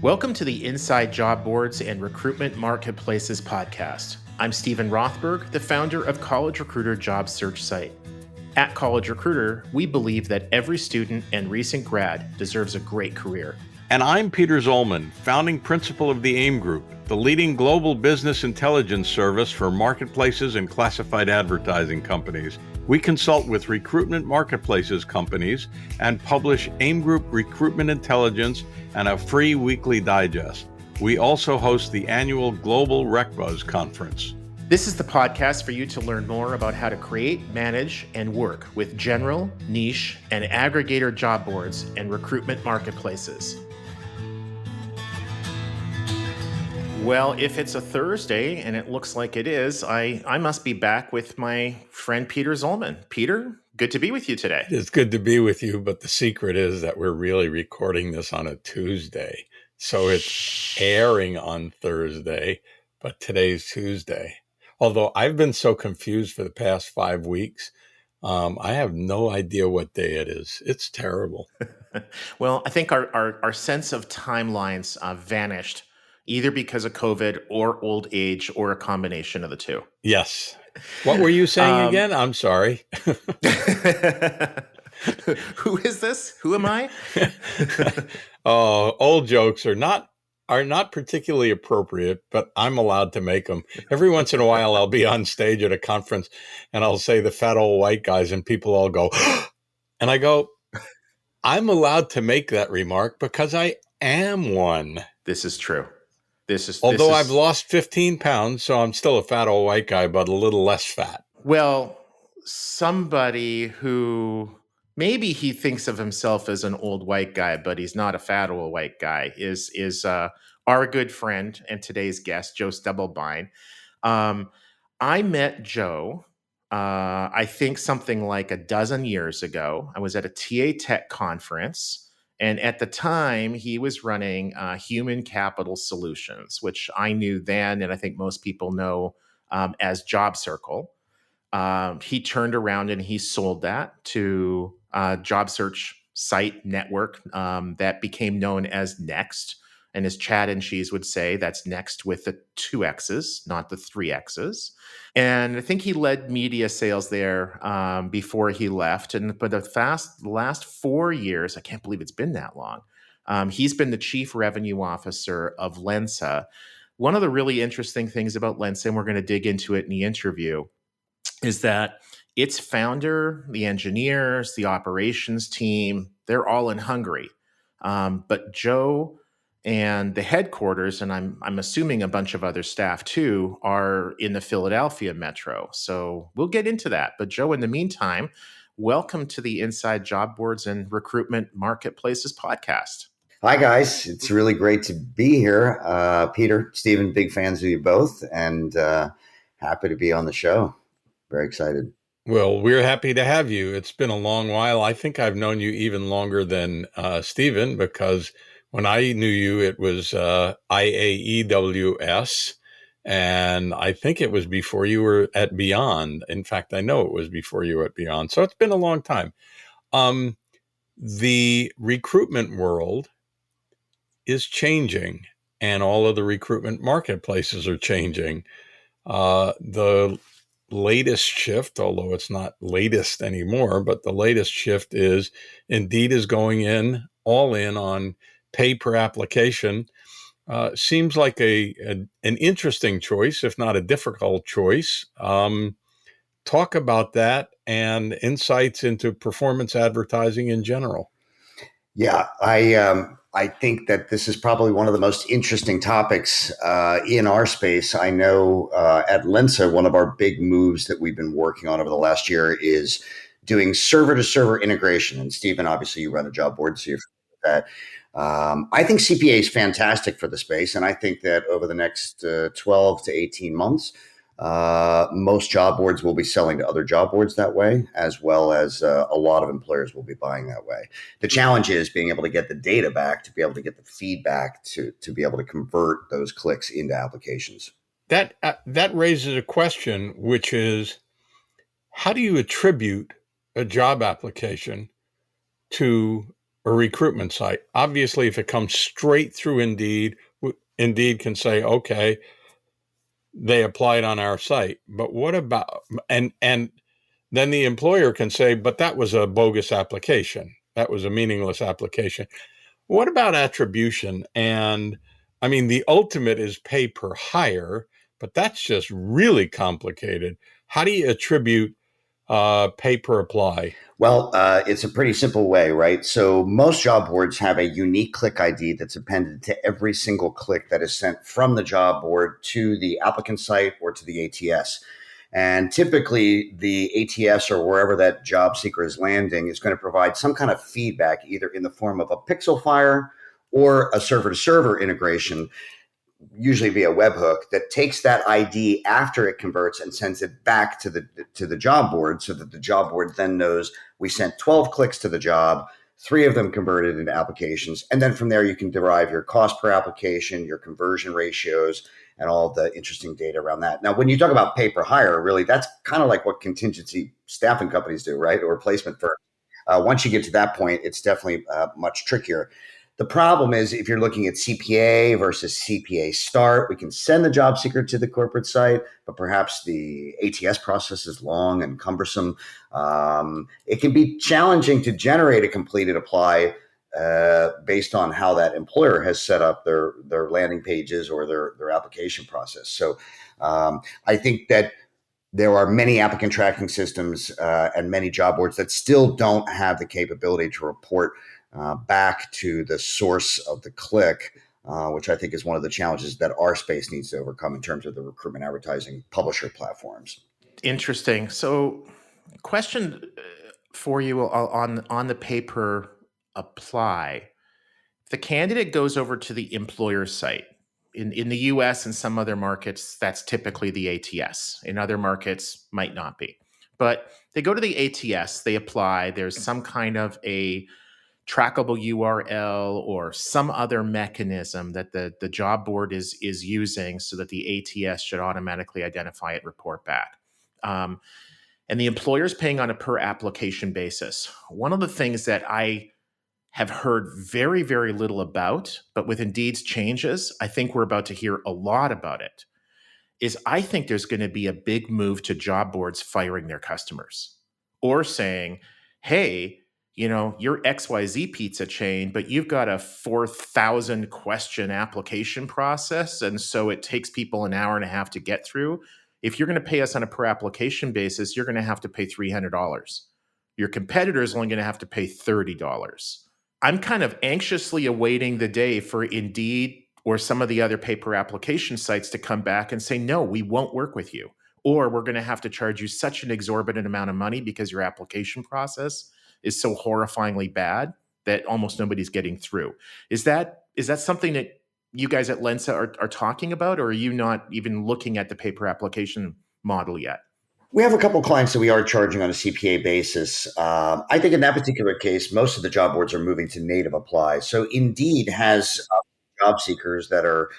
Welcome to the Inside Job Boards and Recruitment Marketplaces podcast. I'm Stephen Rothberg, the founder of College Recruiter job search site. At College Recruiter, we believe that every student and recent grad deserves a great career. And I'm Peter Zollman, founding principal of the AIM Group, the leading global business intelligence service for marketplaces and classified advertising companies. We consult with recruitment marketplaces companies and publish AIM Group recruitment intelligence and a free weekly digest. We also host the annual Global RecBuzz conference. This is the podcast for you to learn more about how to create, manage, and work with general, niche, and aggregator job boards and recruitment marketplaces. Well, if it's a Thursday, and it looks like it is, I must be back with my friend Peter Zollman. Peter, good to be with you today. It's good to be with you, but the secret is that we're really recording this on a Tuesday. So it's airing on Thursday, but today's Tuesday. Although I've been so confused for the past 5 weeks, I have no idea what day it is. It's terrible. Well, I think our sense of timelines vanished, either because of COVID or old age or a combination of the two. Yes. What were you saying again? I'm sorry. Who is this? Who am I? Oh, old jokes are not particularly appropriate, but I'm allowed to make them. Every once in a while, I'll be on stage at a conference and I'll say the fat old white guys and people all go, and I go, I'm allowed to make that remark because I am one. This is true. Although I've lost 15 pounds, so I'm still a fat old white guy, but a little less fat. Well, somebody who maybe he thinks of himself as an old white guy, but he's not a fat old white guy, is our good friend and today's guest, Joe Stubblebine. I met Joe, I think something like a dozen years ago. I was at a TA Tech conference. And at the time, he was running Human Capital Solutions, which I knew then, and I think most people know as Job Circle. He turned around and he sold that to a job search site network that became known as Next. And as Chad and Cheese would say, that's Next with the 2 X's, not the 3 X's. And I think he led media sales there before he left. But the last 4 years, I can't believe it's been that long, he's been the chief revenue officer of Lensa. One of the really interesting things about Lensa, and we're going to dig into it in the interview, is that its founder, the engineers, the operations team, they're all in Hungary. But Joe and the headquarters, and I'm assuming a bunch of other staff too, are in the Philadelphia metro. So we'll get into that. But Joe, in the meantime, welcome to the Inside Job Boards and Recruitment Marketplaces podcast. Hi, guys. It's really great to be here. Peter, Stephen, big fans of you both, and happy to be on the show. Very excited. Well, we're happy to have you. It's been a long while. I think I've known you even longer than Stephen, because when I knew you, it was IAEWS, and I think it was before you were at Beyond. In fact, I know it was before you were at Beyond. So it's been a long time. The recruitment world is changing, and all of the recruitment marketplaces are changing. The latest shift, although it's not latest anymore, but the latest shift is Indeed is going all in on pay per application. Seems like an interesting choice, if not a difficult choice. Talk about that and insights into performance advertising in general. Yeah, I think that this is probably one of the most interesting topics in our space. I know at Lensa, one of our big moves that we've been working on over the last year is doing server-to-server integration. And Stephen, obviously, you run a job board, so you're familiar with that. I think CPA is fantastic for the space, and I think that over the next 12 to 18 months, most job boards will be selling to other job boards that way, as well as a lot of employers will be buying that way. The challenge is being able to get the data back, to be able to get the feedback, to be able to convert those clicks into applications. That raises a question, which is, how do you attribute a job application to a recruitment site. Obviously, if it comes straight through Indeed, Indeed can say, okay, they applied on our site. But what about, and then the employer can say, but that was a bogus application. That was a meaningless application. What about attribution? And I mean, the ultimate is pay per hire, but that's just really complicated. How do you attribute pay per apply? Well, it's a pretty simple way, right? So most job boards have a unique click ID that's appended to every single click that is sent from the job board to the applicant site or to the ATS. And typically, the ATS or wherever that job seeker is landing is going to provide some kind of feedback, either in the form of a pixel fire or a server to server integration, usually via webhook, that takes that ID after it converts and sends it back to the job board, so that the job board then knows we sent 12 clicks to the job, 3 of them converted into applications, and then from there you can derive your cost per application, your conversion ratios, and all the interesting data around that. Now, when you talk about pay per hire, really that's kind of like what contingency staffing companies do, right? Or placement firms. Once you get to that point, it's definitely much trickier. The problem is if you're looking at CPA versus CPA start, we can send the job seeker to the corporate site, but perhaps the ATS process is long and cumbersome. It can be challenging to generate a completed apply based on how that employer has set up their landing pages or their application process. So I think that there are many applicant tracking systems and many job boards that still don't have the capability to report back to the source of the click, which I think is one of the challenges that our space needs to overcome in terms of the recruitment advertising publisher platforms. Interesting. So, question for you on the pay per apply. If the candidate goes over to the employer site, in the US and some other markets, that's typically the ATS. In other markets, might not be. But they go to the ATS, they apply, there's some kind of a trackable URL or some other mechanism that the job board is using so that the ATS should automatically identify it, report back. And the employer is paying on a per application basis. One of the things that I have heard very, very little about, but with Indeed's changes, I think we're about to hear a lot about it, is I think there's going to be a big move to job boards firing their customers or saying, hey, you know, you're XYZ pizza chain, but you've got a 4,000 question application process. And so it takes people an hour and a half to get through. If you're going to pay us on a per application basis, you're going to have to pay $300. Your competitor is only going to have to pay $30. I'm kind of anxiously awaiting the day for Indeed or some of the other pay per application sites to come back and say, no, we won't work with you. Or we're going to have to charge you such an exorbitant amount of money because your application process is so horrifyingly bad that almost nobody's getting through. Is that something that you guys at Lensa are talking about, or are you not even looking at the pay per application model yet? We have a couple of clients that we are charging on a CPA basis. I think in that particular case, most of the job boards are moving to native apply. So Indeed has job seekers that are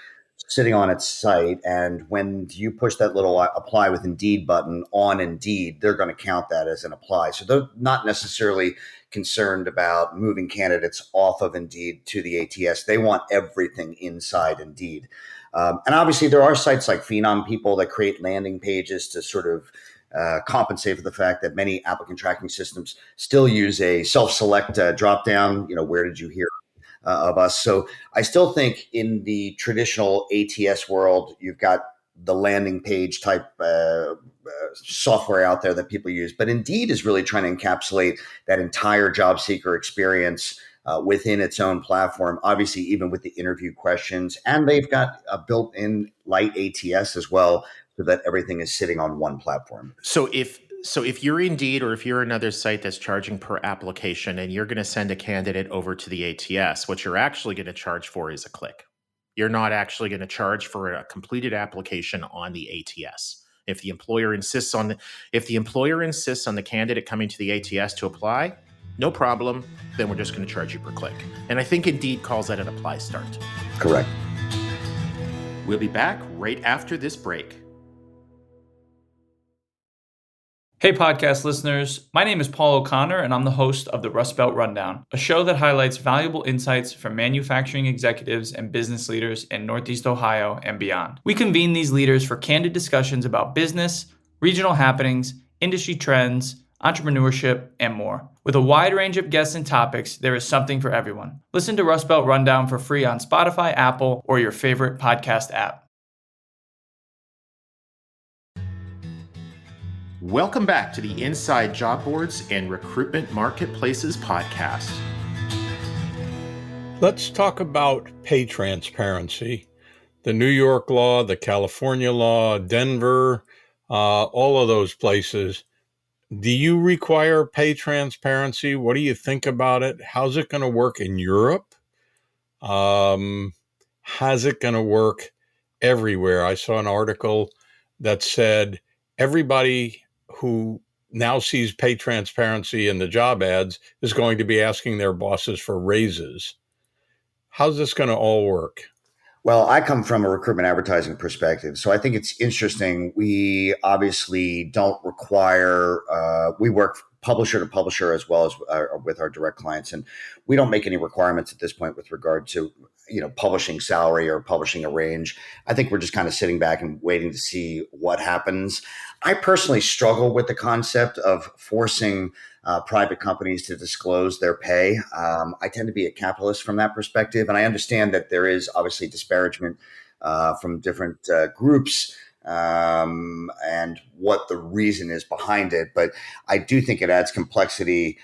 sitting on its site, and when you push that little apply with Indeed button on Indeed, they're going to count that as an apply. So they're not necessarily concerned about moving candidates off of Indeed to the ATS. They want everything inside Indeed. And obviously there are sites like Phenom People that create landing pages to sort of compensate for the fact that many applicant tracking systems still use a self-select drop-down, where did you hear of us? So I still think in the traditional ATS world, you've got the landing page type software out there that people use. But Indeed is really trying to encapsulate that entire job seeker experience within its own platform, obviously, even with the interview questions. And they've got a built-in light ATS as well, so that everything is sitting on one platform. So if you're Indeed or if you're another site that's charging per application and you're going to send a candidate over to the ATS, what you're actually going to charge for is a click. You're not actually going to charge for a completed application on the ATS. If the employer insists on the candidate coming to the ATS to apply, no problem, then we're just going to charge you per click. And I think Indeed calls that an apply start. Correct. We'll be back right after this break. Hey podcast listeners, my name is Paul O'Connor and I'm the host of the Rust Belt Rundown, a show that highlights valuable insights from manufacturing executives and business leaders in Northeast Ohio and beyond. We convene these leaders for candid discussions about business, regional happenings, industry trends, entrepreneurship, and more. With a wide range of guests and topics, there is something for everyone. Listen to Rust Belt Rundown for free on Spotify, Apple, or your favorite podcast app. Welcome back to the Inside Job Boards and Recruitment Marketplaces podcast. Let's talk about pay transparency. The New York law, the California law, Denver, all of those places. Do you require pay transparency? What do you think about it? How's it going to work in Europe? How's it going to work everywhere? I saw an article that said everybody who now sees pay transparency in the job ads is going to be asking their bosses for raises. How's this going to all work? Well, I come from a recruitment advertising perspective, so I think it's interesting. We obviously don't require, we work publisher to publisher as well as with our direct clients, and we don't make any requirements at this point with regard to, publishing salary or publishing a range. I think we're just kind of sitting back and waiting to see what happens. I personally struggle with the concept of forcing private companies to disclose their pay. I tend to be a capitalist from that perspective, and I understand that there is obviously disparagement from different groups and what the reason is behind it. But I do think it adds complexity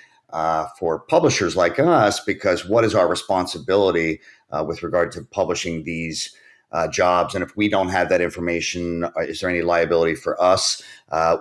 for publishers like us, because what is our responsibility with regard to publishing these jobs? And if we don't have that information, is there any liability for us?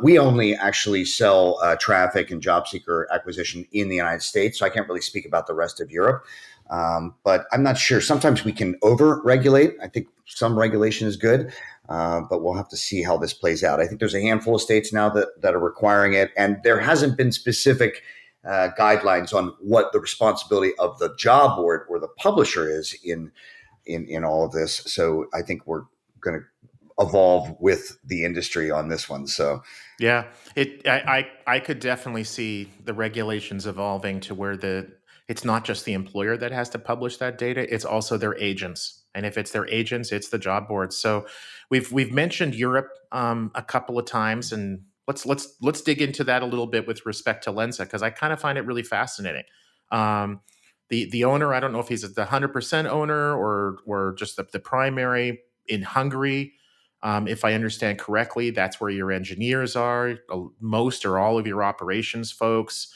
We only actually sell traffic and job seeker acquisition in the United States, so I can't really speak about the rest of Europe. But I'm not sure. Sometimes we can over-regulate. I think some regulation is good, but we'll have to see how this plays out. I think there's a handful of states now that are requiring it, and there hasn't been specific guidelines on what the responsibility of the job board or the publisher is in all of this. So I think we're going to evolve with the industry on this one. So yeah, I could definitely see the regulations evolving to where it's not just the employer that has to publish that data, it's also their agents. And if it's their agents, it's the job boards. So we've mentioned Europe a couple of times, and let's dig into that a little bit with respect to Lensa, because I kind of find it really fascinating. The owner, I don't know if he's the 100% owner or just the primary in Hungary. If I understand correctly, that's where your engineers are, most or all of your operations folks.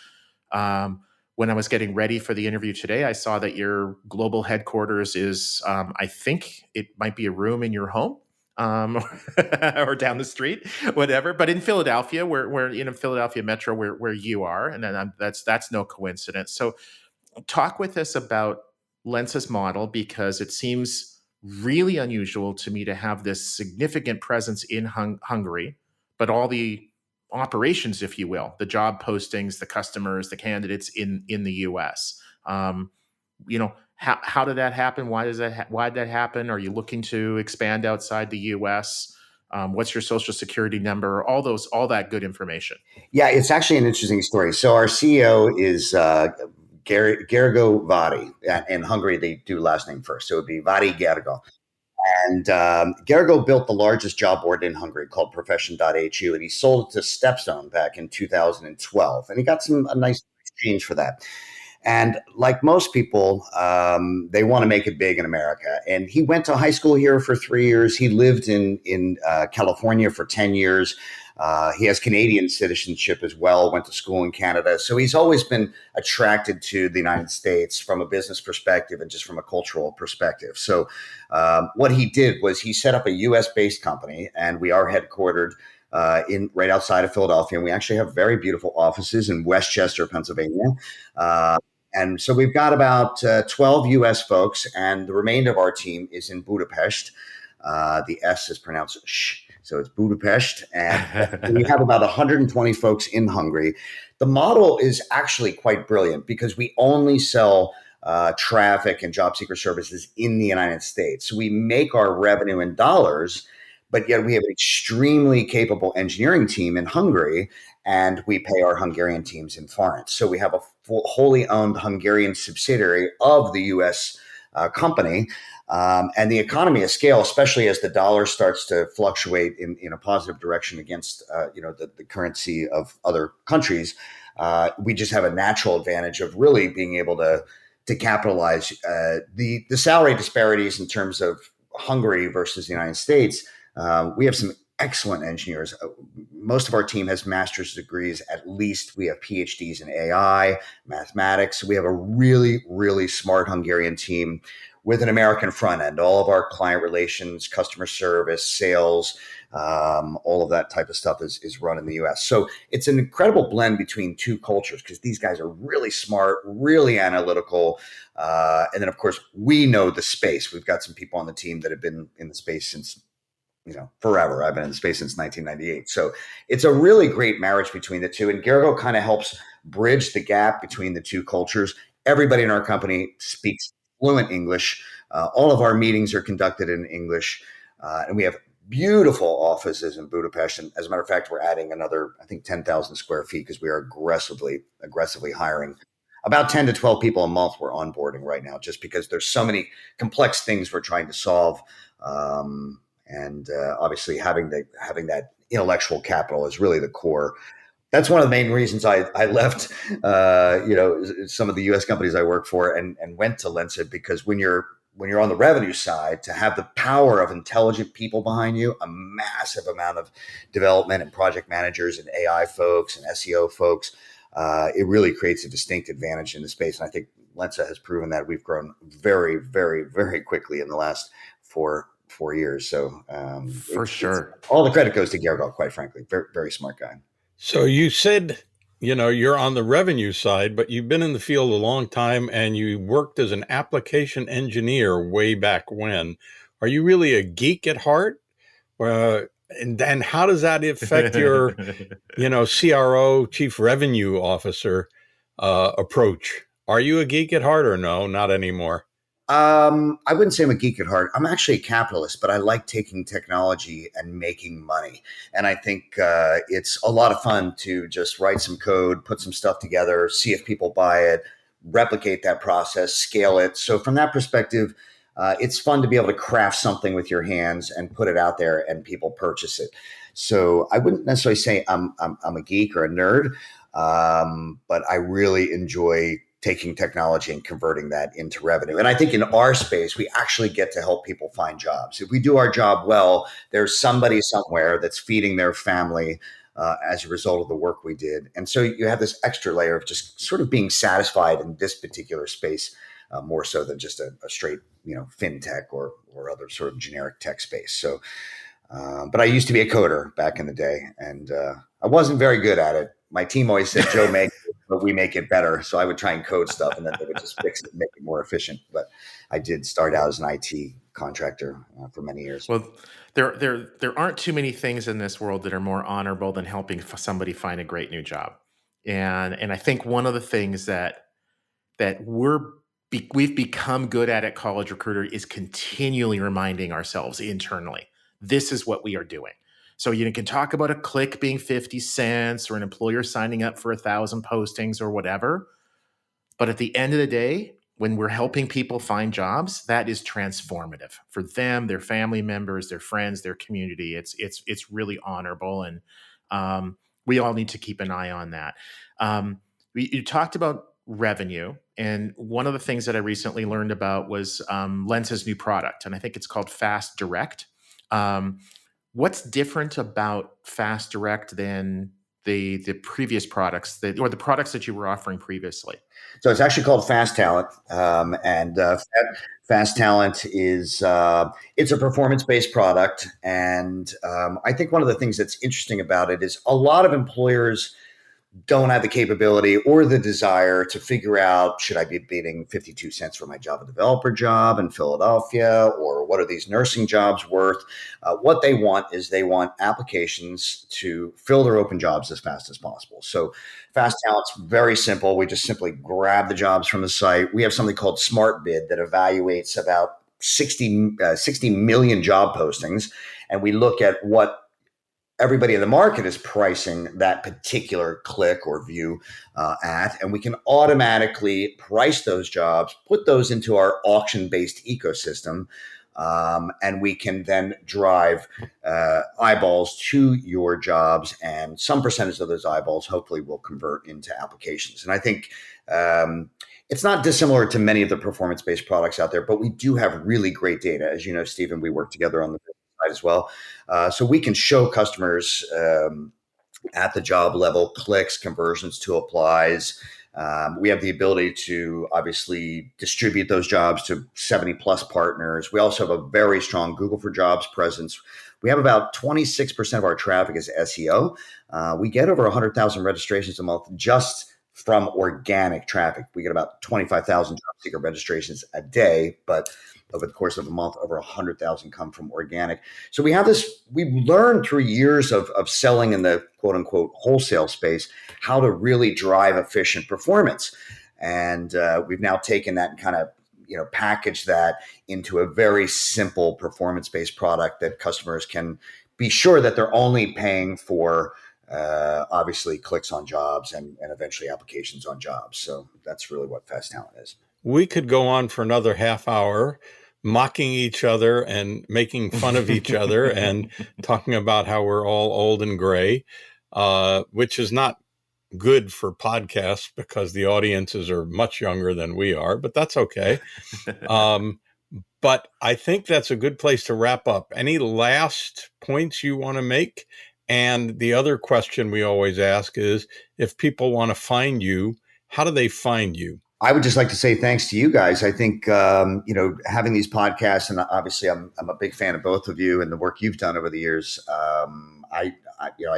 When I was getting ready for the interview today, I saw that your global headquarters is, I think it might be a room in your home, or down the street, whatever. But in Philadelphia, where in Philadelphia Metro, where you are, and then that's no coincidence. So, talk with us about Lensa's model, because it seems really unusual to me to have this significant presence in Hungary, but all the operations, if you will, the job postings, the customers, the candidates in the U.S. How did that happen? Why did that happen? Are you looking to expand outside the U.S.? What's your social security number? All that good information. yeah, it's actually an interesting story. So our CEO is Gergo Vadi. In Hungary, they do last name first, so it would be Vadi Gergo. And Gergo built the largest job board in Hungary called Profession.hu, and he sold it to Stepstone back in 2012. And he got a nice exchange for that. And like most people, they want to make it big in America. And he went to high school here for 3 years. He lived in California for 10 years. He has Canadian citizenship as well, went to school in Canada. So he's always been attracted to the United States from a business perspective and just from a cultural perspective. So what he did was he set up a US-based company, and we are headquartered in right outside of Philadelphia. And we actually have very beautiful offices in Westchester, Pennsylvania. And so we've got about 12 US folks, and the remainder of our team is in Budapest. The S is pronounced sh. So it's Budapest, and we have about 120 folks in Hungary. The model is actually quite brilliant because we only sell traffic and job seeker services in the United States. So we make our revenue in dollars, but yet we have an extremely capable engineering team in Hungary, and we pay our Hungarian teams in forints. So we have a wholly owned Hungarian subsidiary of the U.S. Company. And the economy of scale, especially as the dollar starts to fluctuate in a positive direction against the currency of other countries, we just have a natural advantage of really being able to capitalize the salary disparities in terms of Hungary versus the United States. We have some excellent engineers. Most of our team has master's degrees. At least we have PhDs in AI, mathematics. We have a really, really smart Hungarian team with an American front end. All of our client relations, customer service, sales, all of that type of stuff is run in the US. So it's an incredible blend between two cultures because these guys are really smart, really analytical. And then, of course, we know the space. We've got some people on the team that have been in the space since forever. I've been in the space since 1998. So it's a really great marriage between the two. And Gergo kind of helps bridge the gap between the two cultures. Everybody in our company speaks fluent English. All of our meetings are conducted in English. And we have beautiful offices in Budapest. And as a matter of fact, we're adding another, I think, 10,000 square feet because we are aggressively hiring. About 10 to 12 people a month we're onboarding right now, just because there's so many complex things we're trying to solve. And obviously having that intellectual capital is really the core. That's one of the main reasons I left, some of the U.S. companies I work for and went to Lensa, because when you're on the revenue side, to have the power of intelligent people behind you, a massive amount of development and project managers and AI folks and SEO folks, it really creates a distinct advantage in the space. And I think Lensa has proven that. We've grown very, very, very quickly in the last four years. So for sure, all the credit goes to Gergo, quite frankly. Very, very smart guy. So you said, you're on the revenue side, but you've been in the field a long time and you worked as an application engineer way back when. Are you really a geek at heart? And then how does that affect your, CRO, Chief Revenue Officer approach? Are you a geek at heart or no? Not anymore. I wouldn't say I'm a geek at heart. I'm actually a capitalist, but I like taking technology and making money. And I think it's a lot of fun to just write some code, put some stuff together, see if people buy it, replicate that process, scale it. So from that perspective, it's fun to be able to craft something with your hands and put it out there and people purchase it. So I wouldn't necessarily say I'm a geek or a nerd, but I really enjoy taking technology and converting that into revenue. And I think in our space, we actually get to help people find jobs. If we do our job well, there's somebody somewhere that's feeding their family as a result of the work we did. And so you have this extra layer of just sort of being satisfied in this particular space, more so than just a straight, fintech or other sort of generic tech space. So, but I used to be a coder back in the day, and I wasn't very good at it. My team always said, Joe, make it, but we make it better. So I would try and code stuff, and then they would just fix it and make it more efficient. But I did start out as an IT contractor for many years. Well, there aren't too many things in this world that are more honorable than helping somebody find a great new job. And I think one of the things that we've become good at College Recruiter is continually reminding ourselves internally, this is what we are doing. So you can talk about a click being 50 cents or an employer signing up for 1,000 postings or whatever. But at the end of the day, when we're helping people find jobs, that is transformative for them, their family members, their friends, their community. It's really honorable. And we all need to keep an eye on that. You talked about revenue. And one of the things that I recently learned about was Lensa's new product. And I think it's called FastTalent Direct. What's different about FastTalent Direct than the previous products or the products that you were offering previously? So it's actually called FastTalent, and FastTalent is it's a performance-based product. And I think one of the things that's interesting about it is a lot of employers don't have the capability or the desire to figure out, should I be bidding 52 cents for my Java developer job in Philadelphia, or what are these nursing jobs worth? What they want is they want applications to fill their open jobs as fast as possible. So FastTalent's very simple. We just simply grab the jobs from the site. We have something called Smart Bid that evaluates about 60 million job postings. and we look at what everybody in the market is pricing that particular click or view at, and we can automatically price those jobs, put those into our auction-based ecosystem, and we can then drive eyeballs to your jobs, and some percentage of those eyeballs hopefully will convert into applications. And I think it's not dissimilar to many of the performance-based products out there, but we do have really great data. As you know, Stephen, we work together on the side as well. So we can show customers at the job level clicks, conversions to applies. We have the ability to obviously distribute those jobs to 70 plus partners. We also have a very strong Google for Jobs presence. We have about 26% of our traffic is SEO. We get over 100,000 registrations a month just from organic traffic. We get about 25,000 job seeker registrations a day, but over the course of a month, over 100,000 come from organic. So we have this, we've learned through years of selling in the quote unquote wholesale space, how to really drive efficient performance. And we've now taken that and kind of, packaged that into a very simple performance-based product that customers can be sure that they're only paying for obviously clicks on jobs and eventually applications on jobs. So that's really what FastTalent is. We could go on for another half hour mocking each other and making fun of each other and talking about how we're all old and gray, which is not good for podcasts because the audiences are much younger than we are, but that's okay. But I think that's a good place to wrap up. Any last points you want to make? And the other question we always ask is, if people want to find you, how do they find you? I would just like to say thanks to you guys. I think, having these podcasts, and obviously I'm a big fan of both of you and the work you've done over the years. I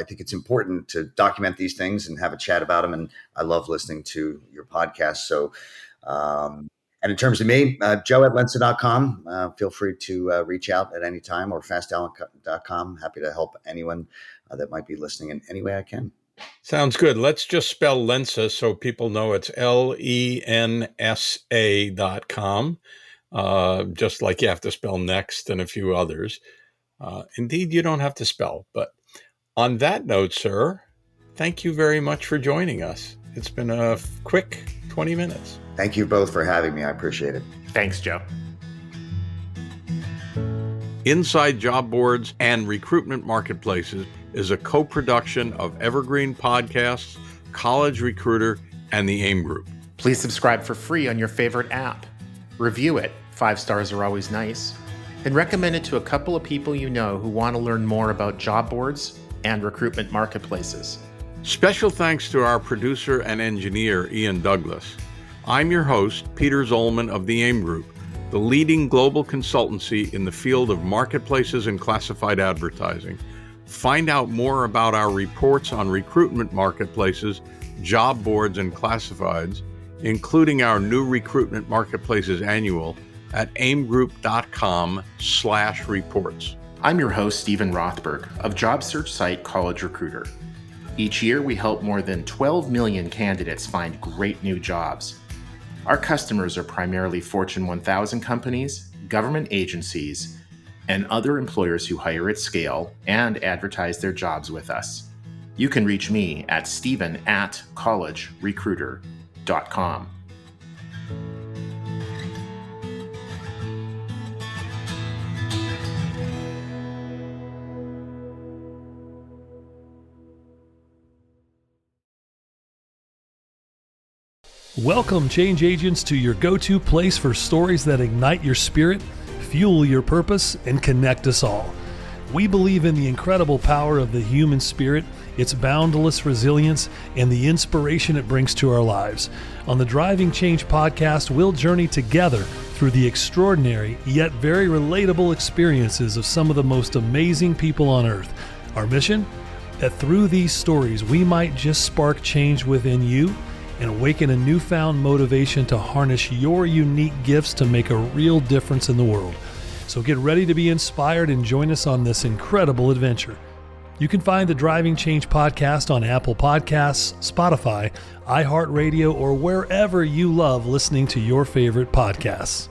think it's important to document these things and have a chat about them. And I love listening to your podcast. So, and in terms of me, Joe at Lensa.com, feel free to reach out at any time, or FastTalent.com. Happy to help anyone that might be listening in any way I can. Sounds good. Let's just spell Lensa so people know it's Lensa.com, just like you have to spell next and a few others. Indeed, you don't have to spell. But on that note, sir, thank you very much for joining us. It's been a quick 20 minutes. Thank you both for having me. I appreciate it. Thanks, Joe. Inside Job Boards and Recruitment Marketplaces is a co-production of Evergreen Podcasts, College Recruiter, and the AIM Group. Please subscribe for free on your favorite app. Review it. 5 stars are always nice. And recommend it to a couple of people you know who want to learn more about job boards and recruitment marketplaces. Special thanks to our producer and engineer, Ian Douglas. I'm your host, Peter Zollman of the AIM Group, the leading global consultancy in the field of marketplaces and classified advertising. Find out more about our reports on recruitment marketplaces, job boards, and classifieds, including our new Recruitment Marketplaces Annual, at aimgroup.com/reports. I'm your host, Stephen Rothberg, of job search site College Recruiter. Each year, we help more than 12 million candidates find great new jobs. Our customers are primarily Fortune 1000 companies, government agencies, and other employers who hire at scale and advertise their jobs with us. You can reach me at stephen@collegerecruiter.com. Welcome, change agents, to your go-to place for stories that ignite your spirit, fuel your purpose, and connect us all. We believe in the incredible power of the human spirit, its boundless resilience, and the inspiration it brings to our lives. On the Driving Change podcast, we'll journey together through the extraordinary yet very relatable experiences of some of the most amazing people on earth. Our mission? That through these stories, we might just spark change within you and awaken a newfound motivation to harness your unique gifts to make a real difference in the world. So get ready to be inspired and join us on this incredible adventure. You can find the Driving Change podcast on Apple Podcasts, Spotify, iHeartRadio, or wherever you love listening to your favorite podcasts.